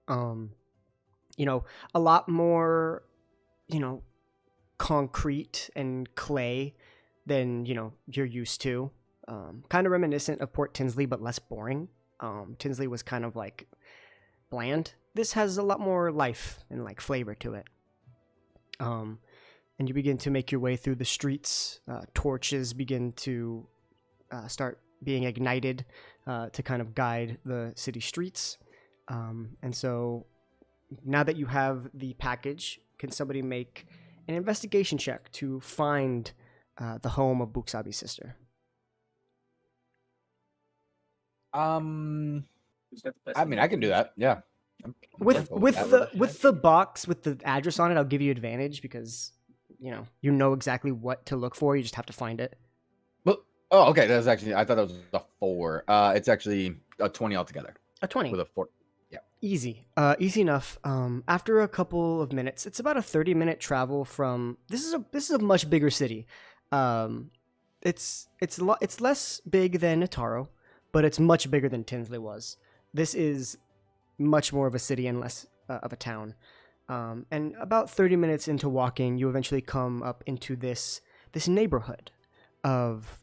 A lot more, concrete and clay than, you're used to. Kind of reminiscent of Port Tinsley, but less boring. Tinsley was kind of like bland. This has a lot more life and like flavor to it. And you begin to make your way through the streets. Torches begin to start being ignited to kind of guide the city streets. And so now that you have the package, can somebody make an investigation check to find the home of Buksabi's sister? I mean, I can do that. Yeah. With the box with the address on it, I'll give you advantage because you know exactly what to look for. You just have to find it. Oh, okay. That's actually, I thought that was a 4. It's actually a 20 altogether. A 20 with a 4. Easy. Easy enough. After a couple of minutes, it's about a 30-minute travel from. This is a much bigger city. It's less big than Ataro, but it's much bigger than Tinsley was. This is much more of a city and less of a town. And about 30 minutes into walking, you eventually come up into this neighborhood of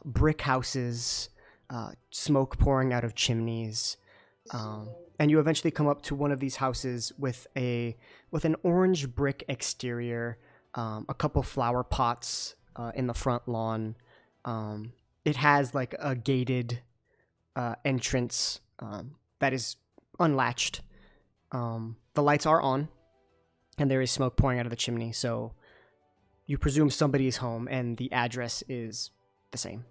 brick houses, smoke pouring out of chimneys. And you eventually come up to one of these houses with an orange brick exterior, a couple flower pots in the front lawn. It has like a gated entrance that is unlatched. The lights are on, and there is smoke pouring out of the chimney. So you presume somebody is home, and the address is the same.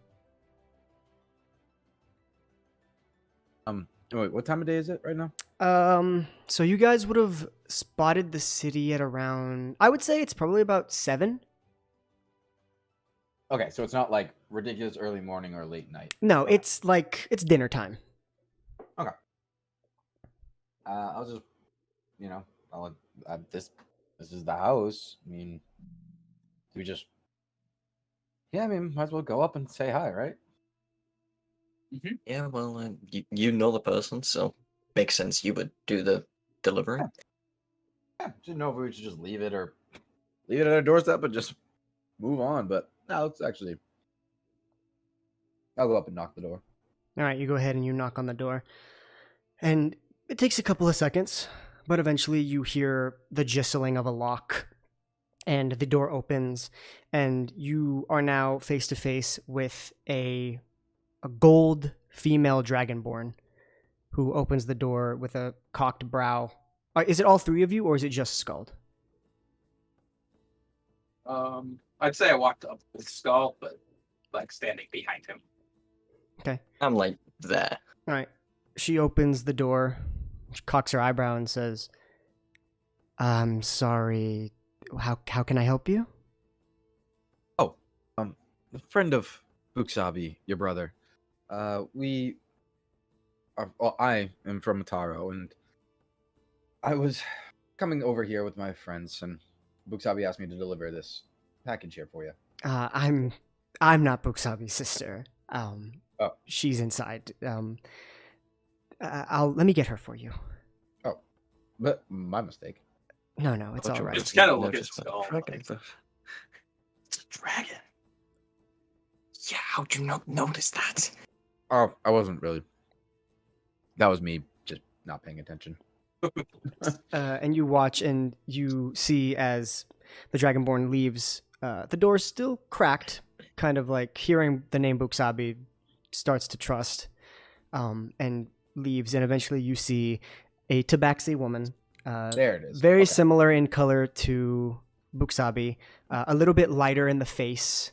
Wait, what time of day is it right now? So you guys would have spotted the city at around, I would say it's probably about 7. Okay, so it's not like ridiculous early morning or late night. No, it's dinner time. Okay. I'll just, this is the house. I mean, we just, might as well go up and say hi, right? Mm-hmm. Yeah, well, you know the person, so makes sense you would do the delivery. Yeah, didn't know if we should just leave it at our doorstep and just move on, but no, it's actually, I'll go up and knock the door. All right, you go ahead and you knock on the door. And it takes a couple of seconds, but eventually you hear the jistling of a lock, and the door opens, and you are now face to face with a gold female dragonborn who opens the door with a cocked brow. Is it all 3 of you, or is it just Scald? I'd say I walked up with Skull, but like standing behind him. Okay. I'm like there. All right. She opens the door, she cocks her eyebrow and says, "I'm sorry. How can I help you?" a friend of Buksabi, your brother. I am from Mataro, and I was coming over here with my friends, and Buksabi asked me to deliver this package here for you. I'm not Buksabi's sister. She's inside. Let me get her for you. Oh, but my mistake. No, it's all right. It's kind of looking skull. It's a dragon. Yeah, how'd you not notice that? Oh, I wasn't really. That was me just not paying attention. And you watch and you see as the Dragonborn leaves, the door's still cracked, kind of like hearing the name Buksabi starts to trust, and leaves, and eventually you see a Tabaxi woman. There it is. Very similar in color to Buksabi, a little bit lighter in the face.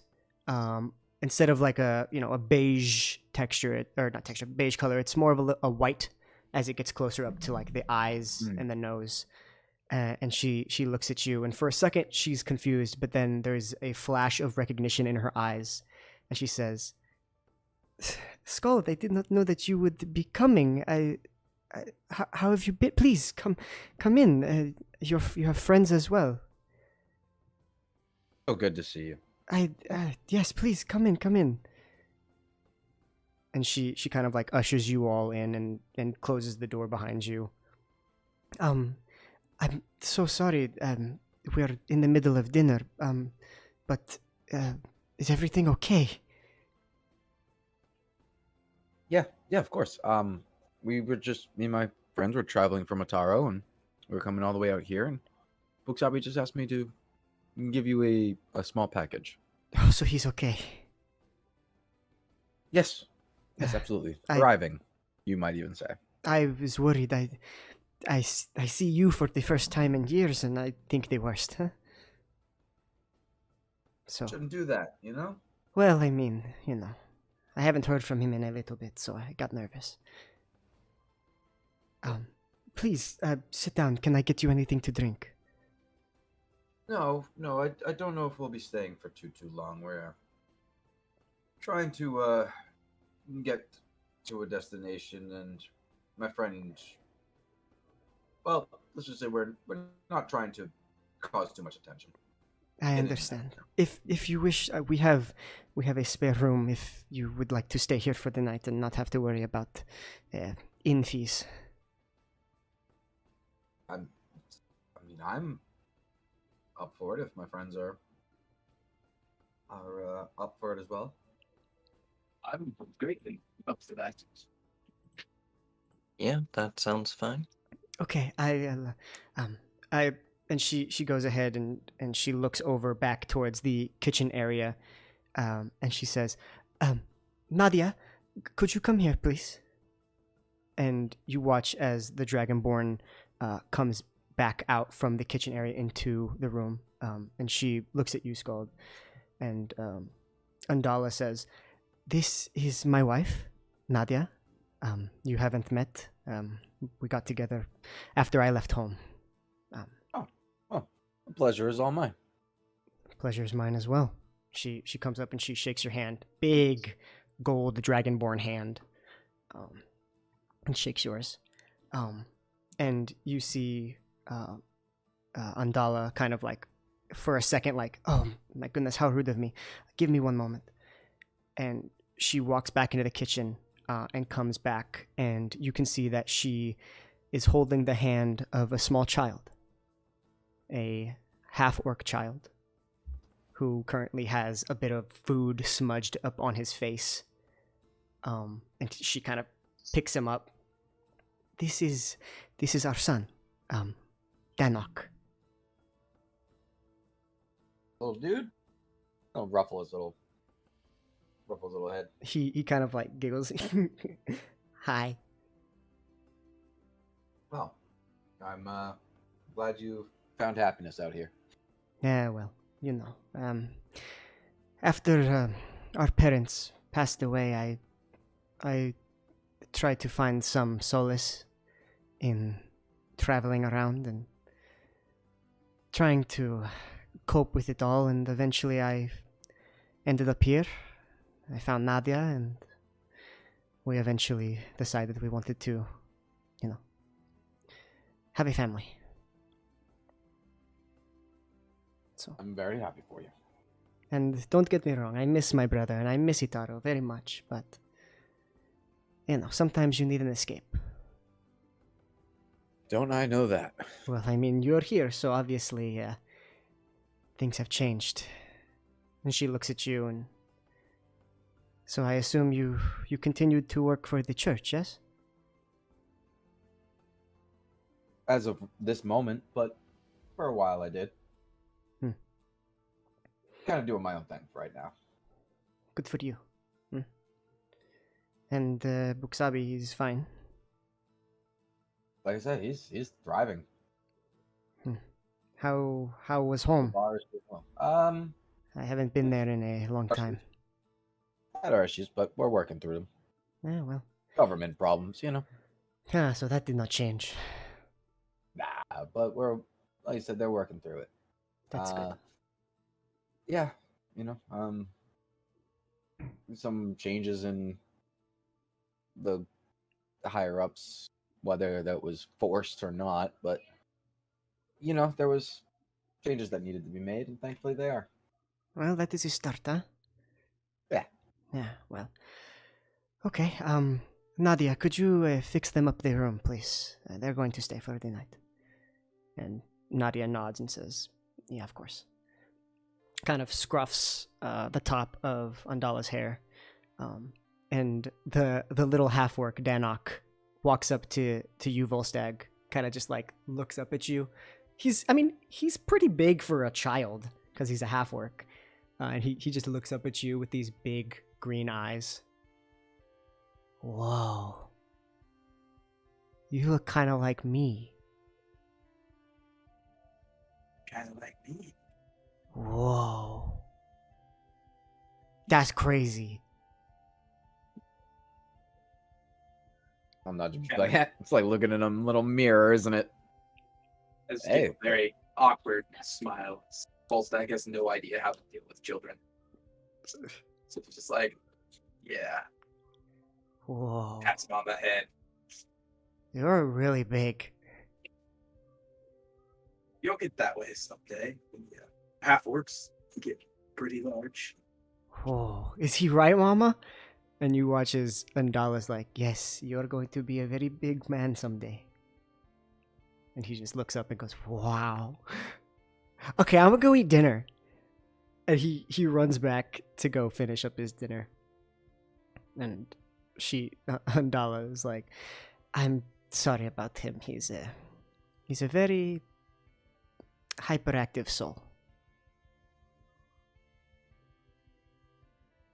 Instead of like a beige texture, or not texture, beige color, it's more of a white as it gets closer up to like the eyes and the nose. And she looks at you, and for a second she's confused, but then there's a flash of recognition in her eyes, and she says, "Skull, I did not know that you would be coming. How have you been? Please come in. You have friends as well." So good to see you. Yes, please come in. And she kind of like ushers you all in and closes the door behind you. I'm so sorry. We're in the middle of dinner. But is everything okay? Yeah, of course. Me and my friends were traveling from Ataro, and we were coming all the way out here, and Buksabi just asked me to give you a small package. Oh, so he's okay. Yes, absolutely. Arriving, you might even say. I was worried. I see you for the first time in years, and I think the worst, huh? So Shouldn't do that, you know? Well, I mean, I haven't heard from him in a little bit, so I got nervous. Please, sit down. Can I get you anything to drink? No, I don't know if we'll be staying for too long. We're trying to get to a destination, and my friend, well, let's just say we're not trying to cause too much attention. I understand. If you wish, we have a spare room if you would like to stay here for the night and not have to worry about inn fees. I'm up for it if my friends are up for it as well. I'm greatly up for that. Yeah, that sounds fine. Okay, and she goes ahead and she looks over back towards the kitchen area, and she says, "Nadia, could you come here, please?" And you watch as the Dragonborn comes back out from the kitchen area into the room, and she looks at you, Scald, and Undala says, "This is my wife, Nadia. You haven't met. We got together after I left home." The pleasure is all mine. Pleasure is mine as well. She comes up and she shakes your hand, big gold Dragonborn hand, and shakes yours. And you see Andala kind of like, for a second, like, "Oh my goodness, how rude of me. Give me one moment." And she walks back into the kitchen and comes back, and you can see that she is holding the hand of a small child, a half-orc child, who currently has a bit of food smudged up on his face. And she kind of picks him up. This is our son, Danok. Little dude? I'll ruffle his little head. He kind of like giggles. Hi. Well, I'm glad you found happiness out here. Yeah, well, after our parents passed away, I tried to find some solace in traveling around and trying to cope with it all, and eventually I ended up here. I found Nadia, and we eventually decided we wanted to, have a family. So, I'm very happy for you. and don't get me wrong, I miss my brother and I miss Itaro very much, but sometimes you need an escape. Don't I know that? Well, I mean, you're here, so obviously things have changed. And she looks at you, and so I assume you continued to work for the church, yes? As of this moment, but for a while I did. Kind of doing my own thing right now. Good for you. And Buksabi is fine. Like I said, he's thriving. How was home? Bars as well. I haven't been there in a long time. Had our issues, but we're working through them. Yeah, well. Government problems, Yeah, so that did not change. Nah, but we're, like I said, they're working through it. That's good. Yeah, some changes in the higher ups, whether that was forced or not, but there was changes that needed to be made, and thankfully they are. Well, that is a start, huh? Yeah. Yeah, well. Okay, Nadia, could you fix them up their room, please? They're going to stay for the night. And Nadia nods and says, yeah, of course. Kind of scruffs the top of Andala's hair. And the little half-orc, Danok, walks up to you, Volstagg, kind of just like looks up at you. He's pretty big for a child, because he's a half-orc. And he just looks up at you with these big green eyes. Whoa. You look kind of like me. Kind of like me. Whoa. That's crazy. I'm not just like, it's like looking in a little mirror, isn't it? It's Hey. a very awkward smile. Volstagg has no idea how to deal with children. So he's just like, yeah, Whoa. pats him on the head. You're really big. You'll get that way someday. Yeah. Half orcs get pretty large. Whoa. Is he right, Mama? And you watch as Andala's like, yes, you're going to be a very big man someday. And he just looks up and goes, wow. Okay, I'm gonna go eat dinner. And he runs back to go finish up his dinner. And Andala is like, I'm sorry about him. He's a very hyperactive soul.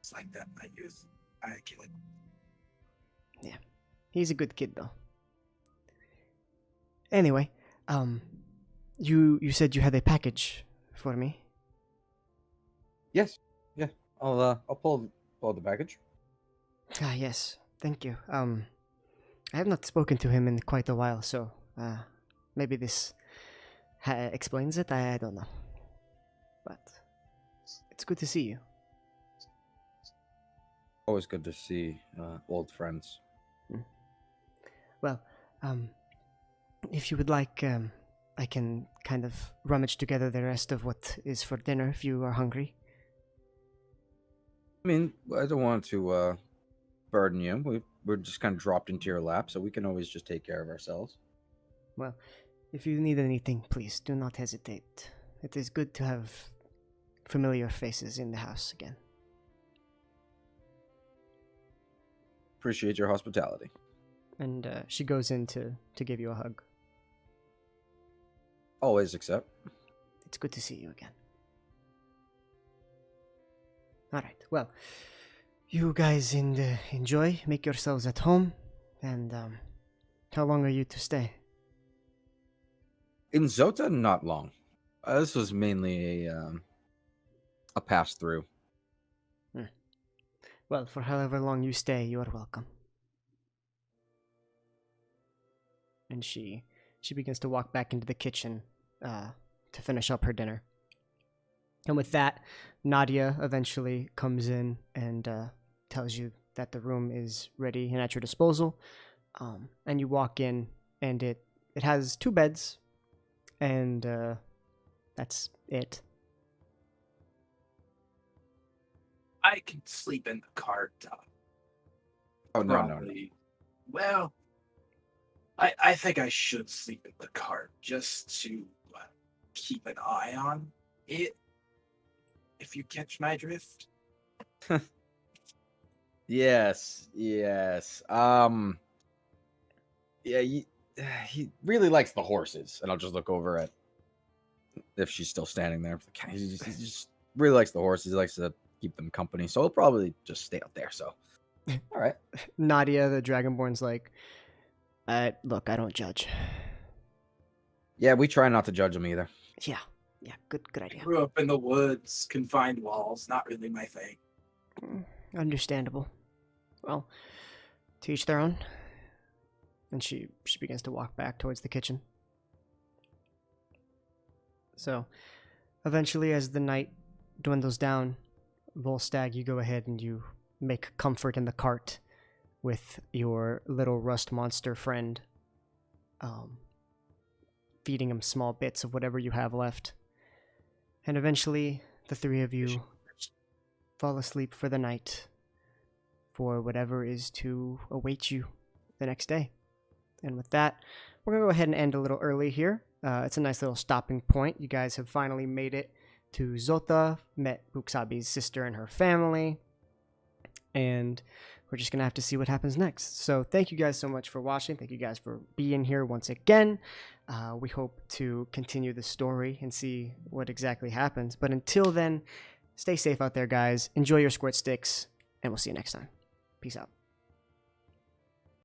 It's like that, my youth. I get it. Yeah. He's a good kid though. Anyway, you said you had a package for me. Yes. Yeah. I'll pull the package. Ah, yes. Thank you. I have not spoken to him in quite a while, so maybe this explains it. I don't know. But it's good to see you. Always good to see old friends. Well, if you would like, I can kind of rummage together the rest of what is for dinner if you are hungry. I mean, I don't want to burden you. We're just kind of dropped into your lap, so we can always just take care of ourselves. Well, if you need anything, please do not hesitate. It is good to have familiar faces in the house again. Appreciate your hospitality. And she goes in to give you a hug. Always accept. It's good to see you again. Alright, well, you guys enjoy, make yourselves at home, and how long are you to stay? In Zota, not long. This was mainly a pass through. Well, for however long you stay, you are welcome. And she begins to walk back into the kitchen to finish up her dinner. And with that, Nadia eventually comes in and tells you that the room is ready and at your disposal. And you walk in, and it has 2 beds, and that's it. I can sleep in the cart. Oh, no. Probably. Well, I think I should sleep in the cart just to keep an eye on it, if you catch my drift. Yes. Yeah, he really likes the horses, and I'll just look over at if she's still standing there. He just really likes the horses. He likes to keep them company, so he'll probably just stay out there. So, all right. Nadia, the Dragonborn's like, look, I don't judge. Yeah, we try not to judge him either. Yeah, good idea. Grew up in the woods, confined walls, not really my thing. Understandable. Well, to each their own. And she begins to walk back towards the kitchen. So, eventually, as the night dwindles down, Volstagg, you go ahead and you make comfort in the cart with your little rust monster friend, feeding him small bits of whatever you have left. And eventually, the 3 of you fall asleep for the night, for whatever is to await you the next day. And with that, we're going to go ahead and end a little early here. It's a nice little stopping point. You guys have finally made it to Zota, met Buksabi's sister and her family, and we're just going to have to see what happens next. So thank you guys so much for watching. Thank you guys for being here once again. We hope to continue the story and see what exactly happens. But until then, stay safe out there, guys. Enjoy your squirt sticks, and we'll see you next time. Peace out.